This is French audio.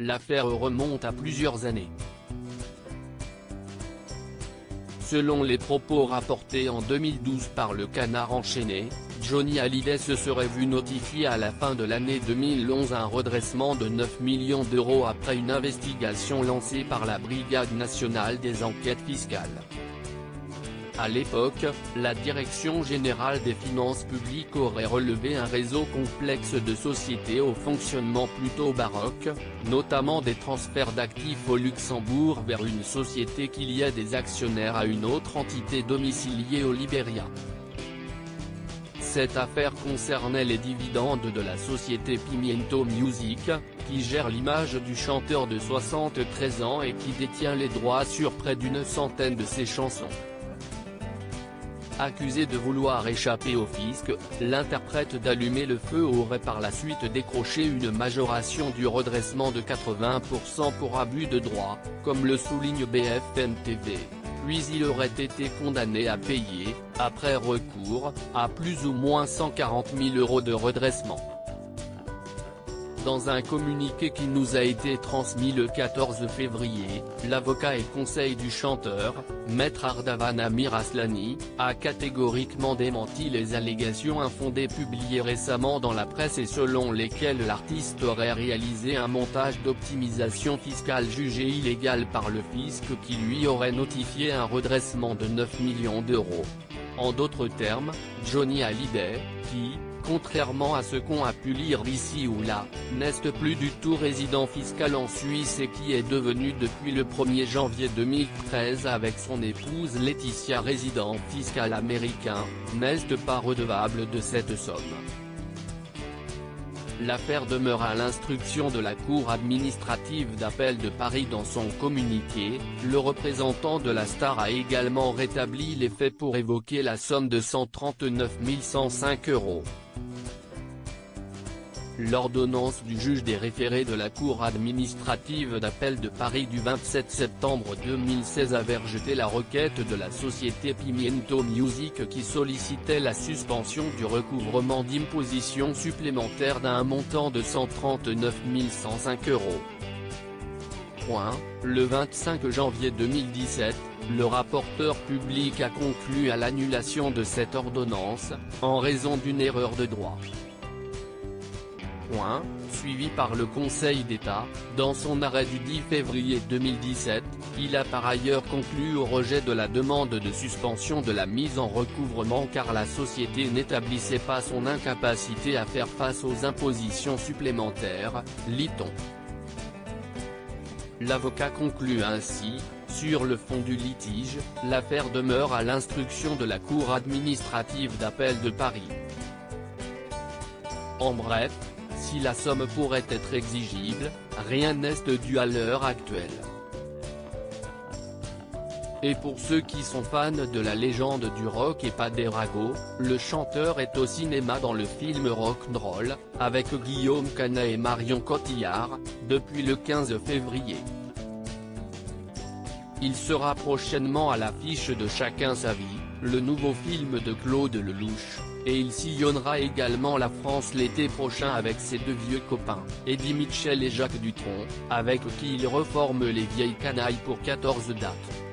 L'affaire remonte à plusieurs années. Selon les propos rapportés en 2012 par le Canard enchaîné, Johnny Hallyday se serait vu notifier à la fin de l'année 2011 un redressement de 9 millions d'euros après une investigation lancée par la Brigade nationale des enquêtes fiscales. À l'époque, la Direction générale des finances publiques aurait relevé un réseau complexe de sociétés au fonctionnement plutôt baroque, notamment des transferts d'actifs au Luxembourg vers une société qui liait des actionnaires à une autre entité domiciliée au Libéria. Cette affaire concernait les dividendes de la société Pimiento Music, qui gère l'image du chanteur de 73 ans et qui détient les droits sur près d'une centaine de ses chansons. Accusé de vouloir échapper au fisc, l'interprète d'Allumer le feu aurait par la suite décroché une majoration du redressement de 80% pour abus de droit, comme le souligne BFM TV, puis il aurait été condamné à payer, après recours, à plus ou moins 140 000 € de redressement. Dans un communiqué qui nous a été transmis le 14 février, l'avocat et conseil du chanteur, Maître Ardavan Amir Aslani, a catégoriquement démenti les allégations infondées publiées récemment dans la presse et selon lesquelles l'artiste aurait réalisé un montage d'optimisation fiscale jugé illégal par le fisc qui lui aurait notifié un redressement de 9 millions d'euros. En d'autres termes, Johnny Hallyday, qui, contrairement à ce qu'on a pu lire ici ou là, n'est plus du tout résident fiscal en Suisse et qui est devenu depuis le 1er janvier 2013 avec son épouse Laetitia résident fiscal américain, n'est pas redevable de cette somme. L'affaire demeure à l'instruction de la Cour administrative d'appel de Paris. Dans son communiqué, le représentant de la star a également rétabli les faits pour évoquer la somme de 139 105 €. L'ordonnance du juge des référés de la Cour administrative d'appel de Paris du 27 septembre 2016 avait rejeté la requête de la société Pimiento Music qui sollicitait la suspension du recouvrement d'impositions supplémentaires d'un montant de 139 105 €. Le 25 janvier 2017, le rapporteur public a conclu à l'annulation de cette ordonnance, en raison d'une erreur de droit. Suivi par le Conseil d'État, dans son arrêt du 10 février 2017, il a par ailleurs conclu au rejet de la demande de suspension de la mise en recouvrement car la société n'établissait pas son incapacité à faire face aux impositions supplémentaires, lit-on. L'avocat conclut ainsi, sur le fond du litige, l'affaire demeure à l'instruction de la Cour administrative d'appel de Paris. En bref, si la somme pourrait être exigible, rien n'est dû à l'heure actuelle. Et pour ceux qui sont fans de la légende du rock et pas des ragots, le chanteur est au cinéma dans le film Rock'n'Roll, avec Guillaume Canet et Marion Cotillard, depuis le 15 février. Il sera prochainement à l'affiche de Chacun sa vie, le nouveau film de Claude Lelouch, et il sillonnera également la France l'été prochain avec ses deux vieux copains, Eddie Mitchell et Jacques Dutronc, avec qui il reforme les vieilles canailles pour 14 dates.